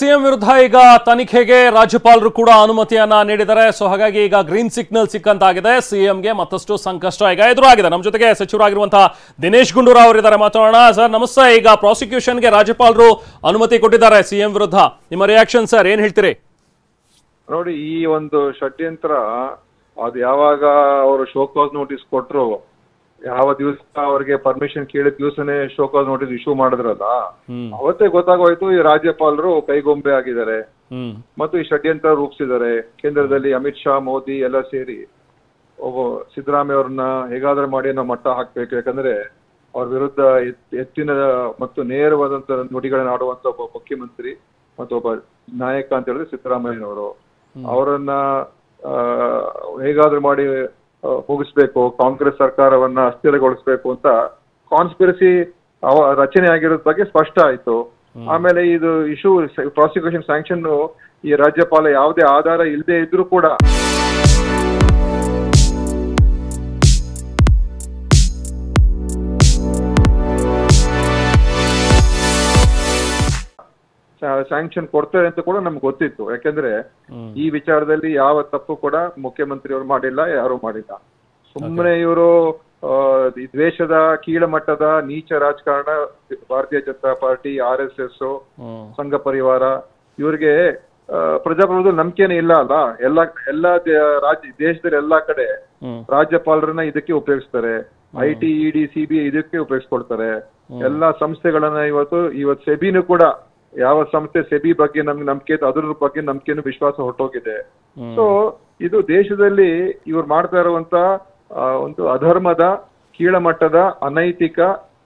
CM ವಿರುದ್ಧ ಈಗ ತನಿಖೆಗೆ ರಾಜ್ಯಪಾಲರು ಕೂಡ ಅನುಮತಿಯನ್ನ ನೀಡಿದ್ದಾರೆ. ಸೊ ಹಾಗಾಗಿ ಈಗ ಗ್ರೀನ್ ಸಿಗ್ನಲ್ ಸಿಕ್ಕಂತಾಗಿದೆ. ಸಿಎಂಗೆ ಮತ್ತಷ್ಟು ಸಂಕಷ್ಟ ಈಗ ಎದುರಾಗಿದೆ. ನಮ್ಮ ಜೊತೆಗೆ ಸಚಿವರಾಗಿರುವಂತಹ ದಿನೇಶ್ ಗುಂಡೂರಾವ್ ಅವರಿದ್ದಾರೆ, ಮಾತಾಡೋಣ. ಸರ್ ನಮಸ್ತೆ. ಈಗ ಪ್ರಾಸಿಕ್ಯೂಷನ್ಗೆ ರಾಜ್ಯಪಾಲರು ಅನುಮತಿ ಕೊಟ್ಟಿದ್ದಾರೆ ಸಿಎಂ ವಿರುದ್ಧ. ನಿಮ್ಮ ರಿಯಾಕ್ಷನ್ ಸರ್, ಏನ್ ಹೇಳ್ತೀರಿ? ನೋಡಿ, ಈ ಒಂದು ಷಡ್ಯಂತ್ರ ಅದು ಯಾವಾಗ ಅವರು ಶೋಕಾಸ್ ನೋಟಿಸ್ ಕೊಟ್ರು, ಯಾವ ದಿವಸ ಅವ್ರಿಗೆ ಪರ್ಮಿಷನ್ ಕೇಳಿದ ದಿವಸನೇ ಶೋಕಾಸ್ ನೋಟಿಸ್ ಇಶ್ಯೂ ಮಾಡಿದ್ರಲ್ಲ, ಅವತ್ತೇ ಗೊತ್ತಾಗೋಯ್ತು ಈ ರಾಜ್ಯಪಾಲರು ಕೈಗೊಂಬೆ ಆಗಿದ್ದಾರೆ ಮತ್ತು ಈ ಷಡ್ಯಂತ್ರ ರೂಪಿಸಿದ್ದಾರೆ. ಕೇಂದ್ರದಲ್ಲಿ ಅಮಿತ್ ಶಾ, ಮೋದಿ ಎಲ್ಲ ಸೇರಿ ಒಬ್ಬ ಸಿದ್ದರಾಮಯ್ಯ ಅವ್ರನ್ನ ಹೇಗಾದ್ರೂ ಮಾಡಿ ನಾವು ಮಟ್ಟ ಹಾಕ್ಬೇಕು. ಯಾಕಂದ್ರೆ ಅವ್ರ ವಿರುದ್ಧ ಎತ್ತಿನ ಮತ್ತು ನೇರವಾದಂತ ನುಡಿಗಳನ್ನ ಆಡುವಂತ ಒಬ್ಬ ಮುಖ್ಯಮಂತ್ರಿ ಮತ್ತು ಒಬ್ಬ ನಾಯಕ ಅಂತ ಹೇಳಿದ್ರೆ ಸಿದ್ದರಾಮಯ್ಯನವರು. ಅವರನ್ನ ಹೇಗಾದ್ರೂ ಮಾಡಿ ಮುಗಿಸ್ಬೇಕು, ಕಾಂಗ್ರೆಸ್ ಸರ್ಕಾರವನ್ನ ಅಸ್ಥಿರಗೊಳಿಸ್ಬೇಕು ಅಂತ ಕಾನ್ಸ್ಪಿರಸಿ ರಚನೆ ಆಗಿರೋದ್ ಬಗ್ಗೆ ಸ್ಪಷ್ಟ ಆಯ್ತು. ಆಮೇಲೆ ಇದು ಇಶ್ಯೂ ಪ್ರಾಸಿಕ್ಯೂಷನ್ ಸ್ಯಾಂಕ್ಷನ್ ಈ ರಾಜ್ಯಪಾಲ ಯಾವುದೇ ಆಧಾರ ಇಲ್ಲದೆ ಇದ್ರೂ ಕೂಡ ಸ್ಯಾಂಕ್ಷನ್ ಕೊಡ್ತಾರೆ ಅಂತ ಕೂಡ ನಮ್ಗೆ ಗೊತ್ತಿತ್ತು. ಯಾಕೆಂದ್ರೆ ಈ ವಿಚಾರದಲ್ಲಿ ಯಾವ ತಪ್ಪು ಕೂಡ ಮುಖ್ಯಮಂತ್ರಿಯವರು ಮಾಡಿಲ್ಲ, ಯಾರು ಮಾಡಿಲ್ಲ. ಸುಮ್ಮನೆ ಇವರು ದ್ವೇಷದ ಕೀಳಮಟ್ಟದ ನೀಚ ರಾಜಕಾರಣ, ಭಾರತೀಯ ಜನತಾ ಪಾರ್ಟಿ, RSS, ಸಂಘ ಪರಿವಾರ, ಇವ್ರಿಗೆ ಪ್ರಜಾಪ್ರಭುತ್ವದಲ್ಲಿ ನಂಬಿಕೆನೇ ಇಲ್ಲ ಅಲ್ಲ. ಎಲ್ಲ ದೇಶದಲ್ಲಿ ಎಲ್ಲಾ ಕಡೆ ರಾಜ್ಯಪಾಲರನ್ನ ಇದಕ್ಕೆ ಉಪಯೋಗಿಸ್ತಾರೆ. IT, ED, CBI ಇದಕ್ಕೆ ಉಪಯೋಗಿಸ್ಕೊಳ್ತಾರೆ. ಎಲ್ಲಾ ಸಂಸ್ಥೆಗಳನ್ನ ಇವತ್ತು ಸೆಬಿನೂ ಕೂಡ, ಯಾವ ಸಂಸ್ಥೆ ಸೆಬಿ ಬಗ್ಗೆ ನಮ್ಗೆ ನಂಬಿಕೆ ಅದ್ರ ಬಗ್ಗೆ ನಂಬಿಕೆನು ವಿಶ್ವಾಸ ಹೊರಟೋಗಿದೆ. ಸೊ ಇದು ದೇಶದಲ್ಲಿ ಇವ್ರು ಮಾಡ್ತಾ ಇರುವಂತ ಒಂದು ಅಧರ್ಮದ, ಕೀಳಮಟ್ಟದ, ಅನೈತಿಕ,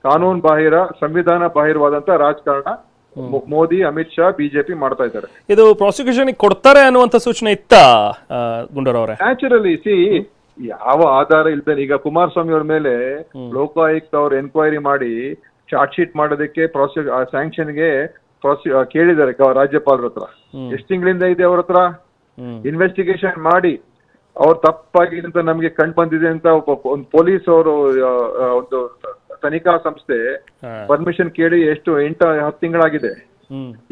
ಕಾನೂನು ಬಾಹಿರ, ಸಂವಿಧಾನ ಬಾಹಿರವಾದಂತ ರಾಜಕಾರಣ ಮೋದಿ, ಅಮಿತ್ ಶಾ, ಬಿಜೆಪಿ ಮಾಡ್ತಾ ಇದ್ದಾರೆ. ಇದು ಪ್ರಾಸಿಕ್ಯೂಷನ್ ಕೊಡ್ತಾರೆ ಅನ್ನುವಂತ ಸೂಚನೆ ಇತ್ತ ಗುಂಡೂರಾವ್? ನ್ಯಾಚುರಲಿ ಯಾವ ಆಧಾರ ಇಲ್ದೇನೆ ಈಗ ಕುಮಾರಸ್ವಾಮಿ ಅವ್ರ ಮೇಲೆ ಲೋಕಾಯುಕ್ತ ಅವ್ರು ಎನ್ಕ್ವೈರಿ ಮಾಡಿ ಚಾರ್ಜ್ ಶೀಟ್ ಮಾಡೋದಕ್ಕೆ ಸ್ಯಾಂಕ್ಷನ್ಗೆ ಕೇಳಿದ್ದಾರೆ ರಾಜ್ಯಪಾಲರ ಹತ್ರ. ಎಷ್ಟು ತಿಂಗಳಿಂದ ಇದೆ ಅವ್ರ ಹತ್ರ ಇನ್ವೆಸ್ಟಿಗೇಷನ್ ಮಾಡಿ ಅವ್ರು ತಪ್ಪಾಗಿ ಅಂತ ನಮ್ಗೆ ಕಂಡು ಬಂದಿದೆ ಅಂತ ಒಂದು ಪೊಲೀಸ್ ಅವರು ಒಂದು ತನಿಖಾ ಸಂಸ್ಥೆ ಪರ್ಮಿಷನ್ ಕೇಳಿ ಎಷ್ಟು 8-10 ತಿಂಗಳಾಗಿದೆ.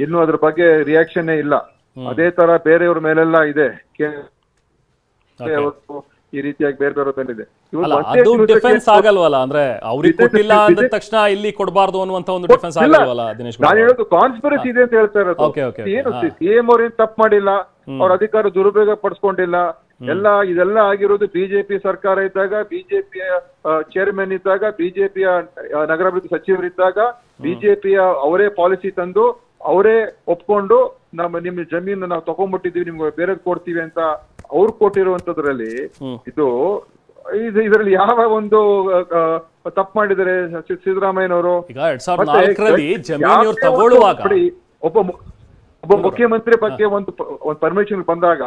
ಇನ್ನು ಅದ್ರ ಬಗ್ಗೆ ರಿಯಾಕ್ಷನ್ ಇಲ್ಲ. ಅದೇ ತರ ಬೇರೆಯವ್ರ ಮೇಲೆಲ್ಲ ಇದೆ ಈ ರೀತಿಯಾಗಿ ಬೇರೆ ಬೇರೆ ಇದೆ. ಅದು ಡಿಫೆನ್ಸ್ ಆಗಲ್ವಲ್ಲ? ಅಂದ್ರೆ ಅವ್ರಿಗೆ ಕೊಟ್ಟಿಲ್ಲ ಅಂದ ತಕ್ಷಣ ಇಲ್ಲಿ ಕೊಡಬಾರ್ದು ಅನ್ನುವಂತ ಒಂದು ಡಿಫೆನ್ಸ್ ಆಗಲ್ವಲ್ಲ ದಿನೇಶ್? ನಾನು ಹೇಳೋದು ಕಾನ್ಸ್ಪಿರಸಿ ಇದೆ ಅಂತ ಹೇಳ್ತಾ ಇರೋದು. ಏನು ಸಿಎಂ ಅವ್ರ ಏನ್ ತಪ್ಪು ಮಾಡಿಲ್ಲ, ಅವ್ರ ಅಧಿಕಾರ ದುರುಪಯೋಗ ಪಡಿಸ್ಕೊಂಡಿಲ್ಲ. ಇದೆಲ್ಲ ಆಗಿರೋದು ಬಿಜೆಪಿ ಸರ್ಕಾರ ಇದ್ದಾಗ, ಬಿಜೆಪಿಯ ಚೇರ್ಮನ್ ಇದ್ದಾಗ, ಬಿಜೆಪಿಯ ನಗರಾಭಿವೃದ್ಧಿ ಸಚಿವರಿದ್ದಾಗ, ಬಿಜೆಪಿಯ ಅವರೇ ಪಾಲಿಸಿ ತಂದು ಅವರೇ ಒಪ್ಕೊಂಡು ನಿಮ್ಮ ಜಮೀನು ನಾವು ತಗೊಂಡ್ಬಿಟ್ಟಿದೀವಿ, ನಿಮ್ಗೆ ಬೇರೆ ಕೊಡ್ತೀವಿ ಅಂತ ಅವ್ರು ಕೊಟ್ಟಿರುವಂತದ್ರಲ್ಲಿ ಇದರಲ್ಲಿ ಯಾವ ಒಂದು ತಪ್ಪು ಮಾಡಿದರೆ ಸಿದ್ದರಾಮಯ್ಯನವರು? ಒಬ್ಬ ಮುಖ್ಯಮಂತ್ರಿ ಬಗ್ಗೆ ಒಂದು ಪರ್ಮಿಷನ್ ಬಂದಾಗ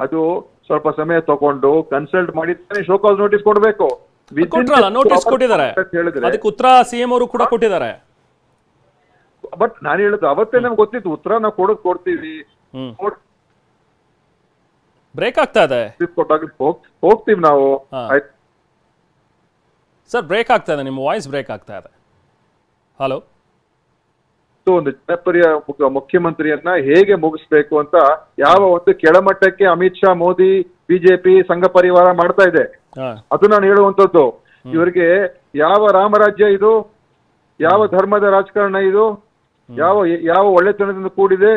ಅದು ಸ್ವಲ್ಪ ಸಮಯ ತಗೊಂಡು ಕನ್ಸಲ್ಟ್ ಮಾಡಿ ಶೋಕಾಸ್ ನೋಟಿಸ್ ಕೊಡ್ಬೇಕು. ನೋಟಿಸ್ ಕೊಟ್ಟಿದ್ದಾರೆ, ಅದಕ್ಕೆ ಉತ್ತರ ಸಿಎಂ ಅವರು ಕೂಡ ಕೊಟ್ಟಿದ್ದಾರೆ. ಬಟ್ ನಾನು ಹೇಳುದು ಅವತ್ತೇ ನಮ್ಗೆ ಗೊತ್ತಿತ್ತು ಉತ್ತರ ನಾವು ಕೊಡ್ತೀವಿ. ಬ್ರೇಕ್ ಆಗ್ತಾ ಇದೆ, ಹೋಗ್ತೀವಿ ನಾವು. ಸರ್ ಬ್ರೇಕ್ ಆಗ್ತಾ ಇದೆ, ನಿಮ್ಮ ವಾಯ್ಸ್ ಬ್ರೇಕ್ ಆಗ್ತಾ ಇದೆ. ಹಲೋ. ಒಂದು ಜನಪ್ರಿಯ ಮುಖ್ಯಮಂತ್ರಿಯನ್ನ ಹೇಗೆ ಮುಗಿಸ್ಬೇಕು ಅಂತ ಯಾವ ಒಂದು ಕೆಳಮಟ್ಟಕ್ಕೆ ಅಮಿತ್ ಶಾ, ಮೋದಿ, ಬಿಜೆಪಿ, ಸಂಘ ಪರಿವಾರ ಮಾಡ್ತಾ ಇದೆ, ಅದು ನಾನು ಹೇಳುವಂತದ್ದು. ಇವರಿಗೆ ಯಾವ ರಾಮರಾಜ್ಯ ಇದು, ಯಾವ ಧರ್ಮದ ರಾಜಕಾರಣ ಇದು, ಯಾವ ಒಳ್ಳೆತನದಿಂದ ಕೂಡಿದೆ,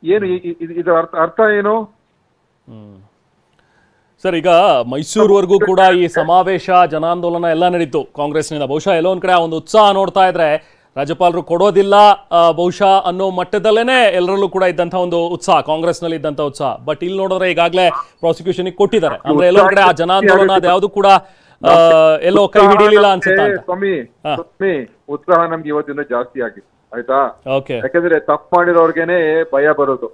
ಏನು ಇದರ ಅರ್ಥ ಏನು? ಸರ್ ಈಗ ಮೈಸೂರುವರೆಗೂ ಕೂಡ ಈ ಸಮಾವೇಶ, ಜನಾಂದೋಲನ ಎಲ್ಲ ನಡೀತು ಕಾಂಗ್ರೆಸ್ನಿಂದ. ಬಹುಶಃ ಎಲ್ಲೋ ಒಂದ್ ಕಡೆ ಆ ಒಂದು ಉತ್ಸಾಹ ನೋಡ್ತಾ ಇದ್ರೆ ರಾಜ್ಯಪಾಲರು ಕೊಡೋದಿಲ್ಲ ಬಹುಶಃ ಅನ್ನೋ ಮಟ್ಟದಲ್ಲೇನೆ ಎಲ್ಲರಲ್ಲೂ ಕೂಡ ಇದ್ದಂತ ಒಂದು ಉತ್ಸಾಹ, ಕಾಂಗ್ರೆಸ್ ನಲ್ಲಿ ಇದ್ದಂತ ಉತ್ಸಾಹ. ಬಟ್ ಇಲ್ಲಿ ನೋಡಿದ್ರೆ ಈಗಾಗಲೇ ಪ್ರಾಸಿಕ್ಯೂಷನ್ ಕೊಟ್ಟಿದ್ದಾರೆ. ಅಂದ್ರೆ ಎಲ್ಲೋ ಕಡೆ ಆ ಜನಾಂದೋಲನ ಅದ್ಯಾವುದು ಕೂಡ ಎಲ್ಲೋ ಕೈ ಹಿಡಿಯಲಿಲ್ಲ ಅನ್ಸುತ್ತೆ. ಸ್ವಾಮಿ, ಉತ್ಸಾಹ ನಮ್ಗೆ ಇವತ್ತಿಂದ ಜಾಸ್ತಿ ಆಗಿದೆ, ಆಯ್ತಾ? ಯಾಕಂದ್ರೆ ತಪ್ಪು ಮಾಡಿರೋರ್ಗೆನೆ ಭಯ ಬರೋದು.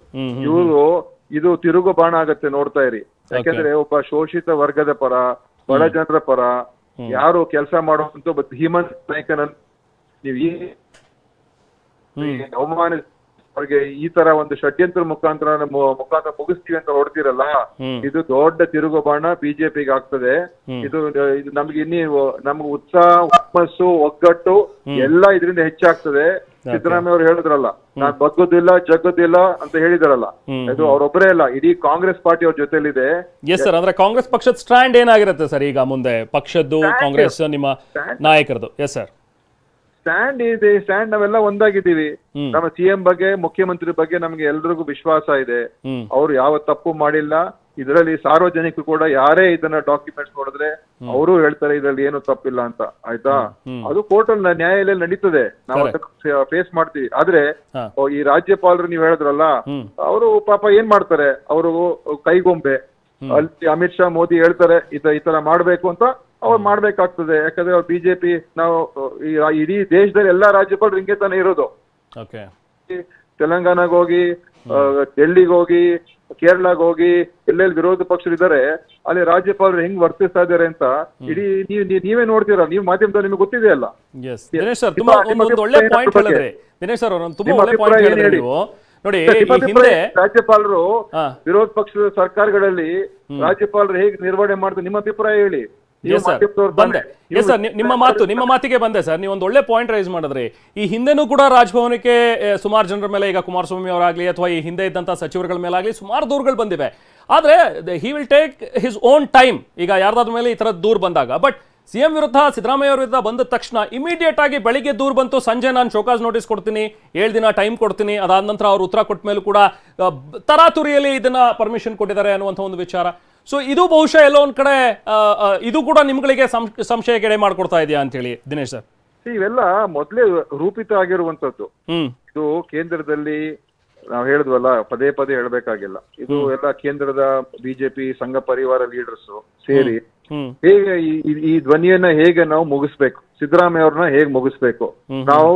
ಇದು ತಿರುಗು ಬಾಣ ಆಗತ್ತೆ, ನೋಡ್ತಾ ಇರಿ. ಯಾಕಂದ್ರೆ ಒಬ್ಬ ಶೋಷಿತ ವರ್ಗದ ಪರ, ಬಡ ಜನರ ಪರ ಯಾರು ಕೆಲಸ ಮಾಡುವಂತ ಒಬ್ಬ ಧೀಮಂತ ನಾಯಕನ ನೀವು ಅವಮಾನ ಅವ್ರಿಗೆ ಈ ತರ ಒಂದು ಷಡ್ಯಂತ್ರ ಮುಖಾಂತರ ಮುಗಿಸ್ತೀವಿ ಅಂತ ಹೊಡ್ತಿರಲ್ಲ, ಇದು ದೊಡ್ಡ ತಿರುಗುಬಾಣ ಬಿಜೆಪಿಗೆ ಆಗ್ತದೆ. ಇದು ನಮ್ಗೆ ನಮ್ಗೆ ಉತ್ಸಾಹ, ಹುಮ್ಮಸ್ಸು, ಒಗ್ಗಟ್ಟು ಎಲ್ಲ ಇದರಿಂದ ಹೆಚ್ಚಾಗ್ತದೆ. ಸಿದ್ದರಾಮಯ್ಯ ಅವರು ಹೇಳಿದ್ರಲ್ಲ, ನಾನ್ ಬಗ್ಗೋದಿಲ್ಲ ಜಗ್ಗೋದಿಲ್ಲ ಅಂತ ಹೇಳಿದಾರಲ್ಲ, ಇದು ಅವ್ರೊಬ್ಬರೇ ಅಲ್ಲ, ಇಡೀ ಕಾಂಗ್ರೆಸ್ ಪಾರ್ಟಿ ಅವ್ರ ಜೊತೆಲಿದೆ. ಎಸ್ ಸರ್, ಅಂದ್ರೆ ಕಾಂಗ್ರೆಸ್ ಪಕ್ಷದ ಸ್ಟ್ಯಾಂಡ್ ಏನಾಗಿರುತ್ತೆ ಸರ್ ಈಗ ಮುಂದೆ, ಪಕ್ಷದ್ದು, ಕಾಂಗ್ರೆಸ್, ನಿಮ್ಮ ನಾಯಕರದು? ಎಸ್ ಸರ್, ಸ್ಟ್ಯಾಂಡ್ ಇದೆ, ಸ್ಟ್ಯಾಂಡ್ ನಾವೆಲ್ಲ ಒಂದಾಗಿದ್ದೀವಿ. ನಮ್ಮ ಸಿಎಂ ಬಗ್ಗೆ, ಮುಖ್ಯಮಂತ್ರಿ ಬಗ್ಗೆ ನಮ್ಗೆ ಎಲ್ರಿಗೂ ವಿಶ್ವಾಸ ಇದೆ. ಅವ್ರು ಯಾವ ತಪ್ಪು ಮಾಡಿಲ್ಲ. ಇದರಲ್ಲಿ ಸಾರ್ವಜನಿಕರು ಕೂಡ ಯಾರೇ ಇದನ್ನ ಡಾಕ್ಯುಮೆಂಟ್ಸ್ ನೋಡಿದ್ರೆ ಅವರು ಹೇಳ್ತಾರೆ ಇದ್ರಲ್ಲಿ ಏನು ತಪ್ಪಿಲ್ಲ ಅಂತ, ಆಯ್ತಾ? ಅದು ಕೋರ್ಟ್ ಅಲ್ಲಿ ನ್ಯಾಯಾಲಯ ನಡೀತದೆ, ನಾವು ಫೇಸ್ ಮಾಡ್ತೀವಿ. ಆದ್ರೆ ಈ ರಾಜ್ಯಪಾಲರು ನೀವ್ ಹೇಳಿದ್ರಲ್ಲ, ಅವರು ಪಾಪ ಏನ್ ಮಾಡ್ತಾರೆ, ಅವರು ಕೈಗೊಂಬೆ. ಅಲ್ಲಿ ಅಮಿತ್ ಶಾ, ಮೋದಿ ಹೇಳ್ತಾರೆ ಈ ತರ ಮಾಡ್ಬೇಕು ಅಂತ, ಅವ್ರು ಮಾಡ್ಬೇಕಾಗ್ತದೆ. ಯಾಕಂದ್ರೆ ಅವ್ರು ಬಿಜೆಪಿ, ನಾವು ಇಡೀ ದೇಶದಲ್ಲಿ ಎಲ್ಲಾ ರಾಜ್ಯಪಾಲರು ಹಿಂಗೆ ತಾನೇ ಇರೋದು. ತೆಲಂಗಾಣಗ್ ಹೋಗಿ, ಡೆಲ್ಲಿಗೆ ಹೋಗಿ, ಕೇರಳಾಗ ಹೋಗಿ, ಎಲ್ಲೆಲ್ಲಿ ವಿರೋಧ ಪಕ್ಷರಿದ್ದಾರೆ ಅಲ್ಲಿ ರಾಜ್ಯಪಾಲರು ಹೆಂಗ್ ವರ್ತಿಸ್ತಾ ಇದಾರೆ ಅಂತ ಇಡೀ ನೀವೇ ನೋಡ್ತೀರಾ, ನೀವು ಮಾಧ್ಯಮದಲ್ಲಿ ನಿಮ್ಗೆ ಗೊತ್ತಿದೆ ಅಲ್ಲ. ದಿನೇಶ್ ಸರ್, ತುಂಬಾ ಒಂದು ಒಳ್ಳೆ ಪಾಯಿಂಟ್ ಹೇಳಿದ್ರೆ. ದಿನೇಶ್ ಸರ್, ತುಂಬಾ ಒಳ್ಳೆ ಪಾಯಿಂಟ್ ಹೇಳಿದ್ರೆ ನೀವು. ನೋಡಿ, ರಾಜ್ಯಪಾಲರು ವಿರೋಧ ಪಕ್ಷದ ಸರ್ಕಾರಗಳಲ್ಲಿ ರಾಜ್ಯಪಾಲರು ಹೇಗೆ ನಿರ್ವಹಣೆ ಮಾಡ್ತಾರೆ, ನಿಮ್ಮ ಅಭಿಪ್ರಾಯ ಹೇಳಿ. ಬಂದೆ ಸರ್, ನಿಮ್ಮ ಮಾತಿಗೆ ಬಂದೆ ಸರ್. ನೀವು ಒಂದು ಒಳ್ಳೆ ಪಾಯಿಂಟ್ ರೈಸ್ ಮಾಡಿದ್ರಿ. ಈ ಹಿಂದೆನೂ ಕೂಡ ರಾಜಭವನಕ್ಕೆ ಸುಮಾರು ಜನರ ಮೇಲೆ, ಈಗ ಕುಮಾರಸ್ವಾಮಿ ಅವರಾಗ್ಲಿ ಅಥವಾ ಈ ಹಿಂದೆ ಇದ್ದಂತ ಸಚಿವರುಗಳ ಮೇಲಾಗ್ಲಿ ಸುಮಾರು ದೂರುಗಳು ಬಂದಿವೆ. ಆದ್ರೆ he will take his own time. ಈಗ ಯಾರ್ದಾದ್ರ ಮೇಲೆ ಈ ತರದ ದೂರು ಬಂದಾಗ, ಬಟ್ ಸಿಎಂ ವಿರುದ್ಧ, ಸಿದ್ದರಾಮಯ್ಯ ಅವರ ವಿರುದ್ಧ ಬಂದ ತಕ್ಷಣ ಇಮಿಡಿಯೇಟ್ ಆಗಿ ಬೆಳಿಗ್ಗೆ ದೂರು ಬಂತು, ಸಂಜೆ ನಾನು ಶೋಕಾಸ್ ನೋಟಿಸ್ ಕೊಡ್ತೀನಿ, 7 ದಿನ ಟೈಮ್ ಕೊಡ್ತೀನಿ, ಅದಾದ ನಂತರ ಅವ್ರು ಉತ್ತರ ಕೊಟ್ಟ ಮೇಲೂ ಕೂಡ ತರಾತುರಿಯಲ್ಲಿ ಇದನ್ನ ಪರ್ಮಿಷನ್ ಕೊಟ್ಟಿದ್ದಾರೆ ಅನ್ನುವಂಥ ಒಂದು ವಿಚಾರ. ಸೊ ಇದು ಬಹುಶಃ ಎಲ್ಲೋ ಒಂದ್ ಕಡೆ ಇದು ಕೂಡ ನಿಮ್ಗಳಿಗೆ ಸಂಶಯಕ್ಕೆಡೆ ಮಾಡ್ಕೊಡ್ತಾ ಇದೆಯಾ ಅಂತ ಹೇಳಿ ದಿನೇಶ್ ಸರ್? ಇವೆಲ್ಲ ಮೊದಲೇ ರೂಪಿತ ಆಗಿರುವಂತದ್ದು. ಇದು ಕೇಂದ್ರದಲ್ಲಿ ನಾವು ಹೇಳಿದ್ವಲ್ಲ, ಪದೇ ಪದೇ ಹೇಳ್ಬೇಕಾಗಿಲ್ಲ. ಇದು ಎಲ್ಲ ಕೇಂದ್ರದ ಬಿಜೆಪಿ ಸಂಘ ಪರಿವಾರ ಲೀಡರ್ಸ್ ಸೇರಿ ಹೇಗೆ ಈ ಧ್ವನಿಯನ್ನ ಹೇಗೆ ನಾವು ಮುಗಿಸ್ಬೇಕು, ಸಿದ್ದರಾಮಯ್ಯ ಅವ್ರನ್ನ ಹೇಗೆ ಮುಗಿಸ್ಬೇಕು, ನಾವು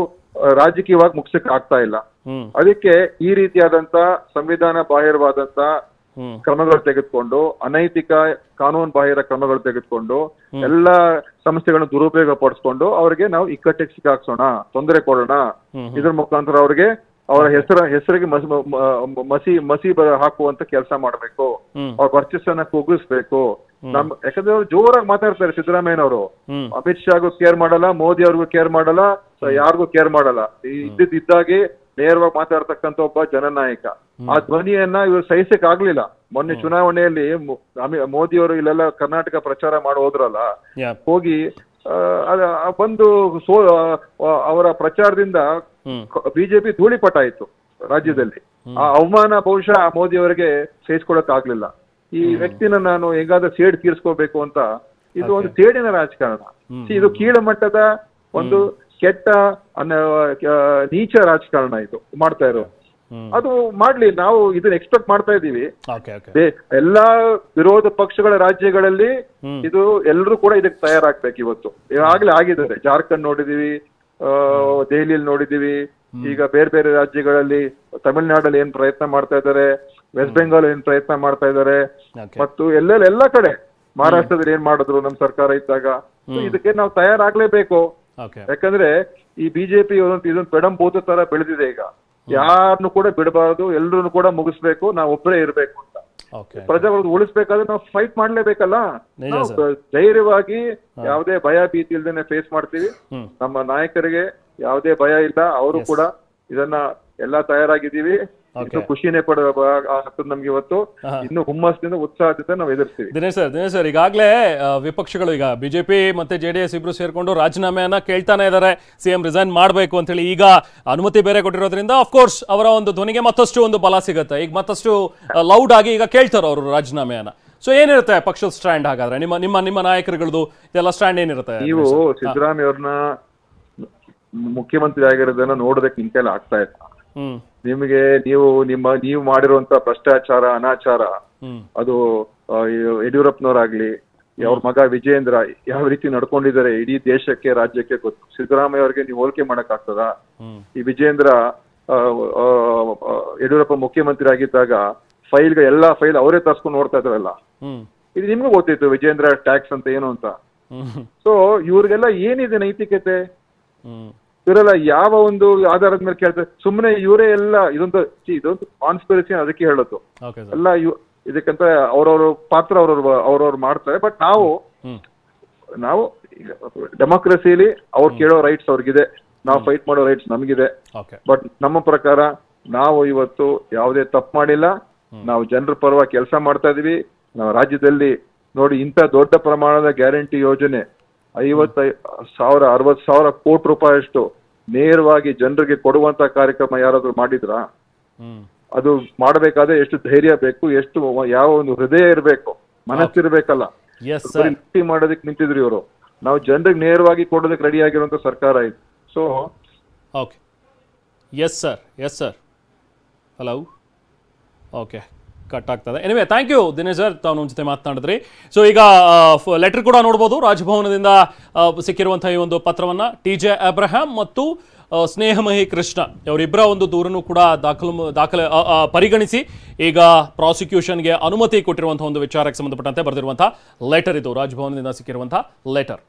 ರಾಜಕೀಯವಾಗಿ ಮುಗಿಸಕ್ ಆಗ್ತಾ ಇಲ್ಲ. ಅದಕ್ಕೆ ಈ ರೀತಿಯಾದಂತ ಸಂವಿಧಾನ ಬಾಹಿರವಾದಂತ ಕ್ರಮಗಳು ತೆಗೆದುಕೊಂಡು, ಅನೈತಿಕ ಕಾನೂನು ಬಾಹಿರ ಕ್ರಮಗಳು ತೆಗೆದುಕೊಂಡು, ಎಲ್ಲಾ ಸಂಸ್ಥೆಗಳನ್ನು ದುರುಪಯೋಗ ಪಡಿಸ್ಕೊಂಡು ಅವ್ರಿಗೆ ನಾವು ಇಕ್ಕಟ್ಟಿಗೆ ಸಿಕ್ಕಾಕ್ಸೋಣ, ತೊಂದರೆ ಕೊಡೋಣ. ಇದ್ರ ಮುಖಾಂತರ ಅವ್ರಿಗೆ ಅವರ ಹೆಸರಿಗೆ ಮಸಿ ಹಾಕುವಂತ ಕೆಲಸ ಮಾಡ್ಬೇಕು, ಅವ್ರ ವರ್ಚಸ್ಸನ್ನ ಕುಗ್ಗಿಸ್ಬೇಕು. ಯಾಕಂದ್ರೆ ಅವ್ರು ಜೋರಾಗಿ ಮಾತಾಡ್ತಾರೆ ಸಿದ್ದರಾಮಯ್ಯನವರು. ಅಮಿತ್ ಶಾಗೂ ಕೇರ್ ಮಾಡಲ್ಲ, ಮೋದಿ ಅವ್ರಿಗೂ ಕೇರ್ ಮಾಡಲ್ಲ, ಯಾರಿಗೂ ಕೇರ್ ಮಾಡಲ್ಲ. ಇದ್ದಾಗೆ ನೇರವಾಗಿ ಮಾತಾಡ್ತಕ್ಕಂತ ಒಬ್ಬ ಜನನಾಯಕ. ಆ ಧ್ವನಿಯನ್ನ ಇವರು ಸಹಿಸಕ್ ಆಗ್ಲಿಲ್ಲ. ಮೊನ್ನೆ ಚುನಾವಣೆಯಲ್ಲಿ ಮೋದಿ ಅವರು ಇಲ್ಲೆಲ್ಲ ಕರ್ನಾಟಕ ಪ್ರಚಾರ ಮಾಡಿ ಹೋದ್ರಲ್ಲ, ಹೋಗಿ ಬಂದು ಅವರ ಪ್ರಚಾರದಿಂದ ಬಿಜೆಪಿ ಧೂಳಿಪಟ ಆಯ್ತು ರಾಜ್ಯದಲ್ಲಿ. ಆ ಅವಮಾನ ಬಹುಶಃ ಮೋದಿ ಅವರಿಗೆ ಸಹಿಸ್ಕೊಳಕ್ ಆಗ್ಲಿಲ್ಲ. ಈ ವ್ಯಕ್ತಿನ ನಾನು ಹೆಂಗಾದ್ರೂ ಸೇಡ್ ತೀರ್ಸ್ಕೋಬೇಕು ಅಂತ, ಇದು ಒಂದು ಸೇಡಿನ ರಾಜಕಾರಣ. ಇದು ಕೀಳಮಟ್ಟದ ಒಂದು ಕೆಟ್ಟ ನೀಚ ರಾಜಕಾರಣ ಇದು ಮಾಡ್ತಾ ಇರೋದು. ಅದು ಮಾಡ್ಲಿ, ನಾವು ಇದನ್ನ ಎಕ್ಸ್ಪೆಕ್ಟ್ ಮಾಡ್ತಾ ಇದ್ದೀವಿ. ಎಲ್ಲಾ ವಿರೋಧ ಪಕ್ಷಗಳ ರಾಜ್ಯಗಳಲ್ಲಿ ಇದು ಎಲ್ಲರೂ ಕೂಡ ಇದಕ್ಕೆ ತಯಾರಾಗ್ಬೇಕು. ಇವತ್ತು ಈಗಾಗಲೇ ಆಗಿದ್ದಾರೆ. ಜಾರ್ಖಂಡ್ ನೋಡಿದೀವಿ, ದೆಹಲಿಯಲ್ಲಿ ನೋಡಿದೀವಿ, ಈಗ ಬೇರೆ ಬೇರೆ ರಾಜ್ಯಗಳಲ್ಲಿ, ತಮಿಳುನಾಡಲ್ಲಿ ಏನ್ ಪ್ರಯತ್ನ ಮಾಡ್ತಾ ಇದ್ದಾರೆ, ವೆಸ್ಟ್ ಬೆಂಗಾಲ್ ಏನ್ ಪ್ರಯತ್ನ ಮಾಡ್ತಾ ಇದ್ದಾರೆ, ಮತ್ತು ಎಲ್ಲಾ ಕಡೆ, ಮಹಾರಾಷ್ಟ್ರದಲ್ಲಿ ಏನ್ ಮಾಡಿದ್ರು ನಮ್ ಸರ್ಕಾರ ಇದ್ದಾಗ. ಇದಕ್ಕೆ ನಾವು ತಯಾರಾಗ್ಲೇಬೇಕು. ಯಾಕಂದ್ರೆ ಈ ಬಿಜೆಪಿ ಇದೊಂದು ಪೆಡಂಭೂತ ತರ ಬೆಳೆದಿದೆ. ಈಗ ಯಾರನ್ನು ಕೂಡ ಬಿಡಬಾರದು, ಎಲ್ರನ್ನು ಕೂಡ ಮುಗಿಸ್ಬೇಕು, ನಾವು ಒಬ್ಬರೇ ಇರ್ಬೇಕು ಅಂತ. ಪ್ರಜೆಗಳು ಉಳಿಸ್ಬೇಕಾದ್ರೆ ನಾವು ಫೈಟ್ ಮಾಡ್ಲೇಬೇಕಲ್ಲ. ಧೈರ್ಯವಾಗಿ ಯಾವುದೇ ಭಯ ಭೀತಿ ಇಲ್ದೇನೆ ಫೇಸ್ ಮಾಡ್ತೀವಿ. ನಮ್ಮ ನಾಯಕರಿಗೆ ಯಾವುದೇ ಭಯ ಇಲ್ಲ, ಅವರು ಕೂಡ ಇದನ್ನ ಎಲ್ಲಾ ತಯಾರಾಗಿದ್ದೀವಿ. ಖುಷಿನೇ ಆಗ್ತದೆ ನಮ್ಗೆ ಇವತ್ತು. ಇನ್ನು ಹುಮ್ಮಸ್ಸಿನಿಂದ, ಉತ್ಸಾಹದಿಂದ ನಾವು ಎದುರಿಸ್ತೀವಿ. ದಿನೇಶ್ ಸರ್, ಈಗಾಗಲೇ ವಿಪಕ್ಷಗಳು, ಈಗ ಬಿಜೆಪಿ ಮತ್ತೆ ಜೆಡಿಎಸ್ ಇಬ್ರು ಸೇರ್ಕೊಂಡು ರಾಜೀನಾಮೆಯನ್ನ ಕೇಳ್ತಾನೆ ಇದ್ದಾರೆ, ಸಿಎಂ ರಿಸೈನ್ ಮಾಡಬೇಕು ಅಂತ ಹೇಳಿ. ಈಗ ಅನುಮತಿ ಬೇರೆ ಕೊಟ್ಟಿರೋದ್ರಿಂದ ಅಫ್ಕೋರ್ಸ್ ಅವರ ಒಂದು ಧ್ವನಿಗೆ ಮತ್ತಷ್ಟು ಒಂದು ಬಲ ಸಿಗುತ್ತೆ. ಈಗ ಮತ್ತಷ್ಟು ಲೌಡ್ ಆಗಿ ಈಗ ಕೇಳ್ತಾರೆ ಅವರು ರಾಜೀನಾಮೆಯನ್ನ. ಸೊ ಏನಿರುತ್ತೆ ಪಕ್ಷದ ಸ್ಟ್ಯಾಂಡ್? ಹಾಗಾದ್ರೆ ನಿಮ್ಮ ನಾಯಕರುಗಳದು ಎಲ್ಲ ಸ್ಟ್ಯಾಂಡ್ ಏನಿರುತ್ತೆ? ನೀವು ಸಿದ್ದರಾಮಯ್ಯ ಅವ್ರನ್ನ ಮುಖ್ಯಮಂತ್ರಿ ಆಗಿರೋದನ್ನ ನೋಡೋದಕ್ಕೆ ನಿಮ್ ಕೈಲಿ ಆಗ್ತಾ ಇಲ್ಲ. ನಿಮಗೆ ನೀವು ಮಾಡಿರುವಂತ ಭ್ರಷ್ಟಾಚಾರ, ಅನಾಚಾರ, ಅದು ಯಡಿಯೂರಪ್ಪನವರಾಗ್ಲಿ, ಅವ್ರ ಮಗ ವಿಜಯೇಂದ್ರ ಯಾವ ರೀತಿ ನಡ್ಕೊಂಡಿದ್ದಾರೆ ಇಡೀ ದೇಶಕ್ಕೆ, ರಾಜ್ಯಕ್ಕೆ ಗೊತ್ತು. ಸಿದ್ದರಾಮಯ್ಯ ಅವ್ರಿಗೆ ನೀವು ಹೋಲಿಕೆ ಮಾಡಕ್ ಆಗ್ತದ? ಈ ವಿಜಯೇಂದ್ರ ಯಡಿಯೂರಪ್ಪ ಮುಖ್ಯಮಂತ್ರಿ ಆಗಿದ್ದಾಗ ಎಲ್ಲಾ ಫೈಲ್ ಅವರೇ ತರ್ಸ್ಕೊಂಡು ನೋಡ್ತಾ ಇದ್ರಲ್ಲ. ಇದು ನಿಮ್ಗೂ ಗೊತ್ತಿತ್ತು ವಿಜಯೇಂದ್ರ ಟ್ಯಾಕ್ಸ್ ಅಂತ ಏನು ಅಂತ. ಸೊ ಇವ್ರಿಗೆಲ್ಲ ಏನಿದೆ ನೈತಿಕತೆ? ಇವರೆಲ್ಲ ಯಾವ ಒಂದು ಆಧಾರದ ಮೇಲೆ ಕೇಳ್ತಾರೆ? ಸುಮ್ಮನೆ ಇವರೇ ಎಲ್ಲ ಇದೊಂದು ಕಾನ್ಸ್ಪಿರಸಿ, ಅದಕ್ಕೆ ಹೇಳೋದು ಓಕೆ ಸರ್. ಎಲ್ಲ ಇದಕ್ಕಂತ ಅವ್ರವ್ರ ಪಾತ್ರ ಅವ್ರವ್ರು ಮಾಡ್ತಾರೆ. ಬಟ್ ನಾವು ಡೆಮೋಕ್ರಸಿಲಿ ಅವ್ರು ಕೇಳೋ ರೈಟ್ಸ್ ಅವ್ರಿಗಿದೆ, ನಾವು ಫೈಟ್ ಮಾಡೋ ರೈಟ್ಸ್ ನಮಗಿದೆ. ಓಕೆ. ಬಟ್ ನಮ್ಮ ಪ್ರಕಾರ ನಾವು ಇವತ್ತು ಯಾವುದೇ ತಪ್ಪು ಮಾಡಿಲ್ಲ. ನಾವು ಜನರ ಪರವಾಗಿ ಕೆಲಸ ಮಾಡ್ತಾ ಇದೀವಿ. ನಾವು ರಾಜ್ಯದಲ್ಲಿ ನೋಡಿ, ಇಂಥ ದೊಡ್ಡ ಪ್ರಮಾಣದ ಗ್ಯಾರಂಟಿ ಯೋಜನೆ 50,000 60,000 ಕೋಟಿ ರೂಪಾಯಿಯಷ್ಟು ನೇರವಾಗಿ ಜನರಿಗೆ ಕೊಡುವಂತ ಕಾರ್ಯಕ್ರಮ ಯಾರಾದ್ರೂ ಮಾಡಿದ್ರಾ? ಅದು ಮಾಡಬೇಕಾದ್ರೆ ಎಷ್ಟು ಧೈರ್ಯ ಬೇಕು, ಎಷ್ಟು ಯಾವ ಒಂದು ಹೃದಯ ಇರಬೇಕು, ಮನಸ್ಸಿರ್ಬೇಕಲ್ಲ. ಬರೀ ಮಾಡೋದಕ್ಕೆ ನಿಂತಿದ್ರು ಇವರು. ನಾವು ಜನರಿಗೆ ನೇರವಾಗಿ ಕೊಡೋದಕ್ಕೆ ರೆಡಿ ಆಗಿರುವಂತ ಸರ್ಕಾರ ಇದು. So okay. Yes sir. Hello. Okay, cut ಆಗ್ತದೆ. Anyway, thank you Dinesh sir, ತಾವು ನಮ್ಮ ಜೊತೆ ಮಾತನಾಡಿದ್ರಿ. ಸೊ ಈಗ ಲೆಟರ್ ಕೂಡ ನೋಡ್ಬೋದು, ರಾಜಭವನದಿಂದ ಸಿಕ್ಕಿರುವಂತಹ ಈ ಒಂದು ಪತ್ರವನ್ನು TJ ಅಬ್ರಹಾಂ ಮತ್ತು ಸ್ನೇಹಮಯಿ ಕೃಷ್ಣ ಅವರಿಬ್ಬರ ಒಂದು ದೂರನ್ನು ಕೂಡ ದಾಖಲೆ ಪರಿಗಣಿಸಿ ಈಗ ಪ್ರಾಸಿಕ್ಯೂಷನ್ಗೆ ಅನುಮತಿ ಕೊಟ್ಟಿರುವಂತಹ ಒಂದು ವಿಚಾರಕ್ಕೆ ಸಂಬಂಧಪಟ್ಟಂತೆ ಬರೆದಿರುವಂತಹ ಲೆಟರ್ ಇದು, ರಾಜಭವನದಿಂದ ಸಿಕ್ಕಿರುವಂತಹ ಲೆಟರ್.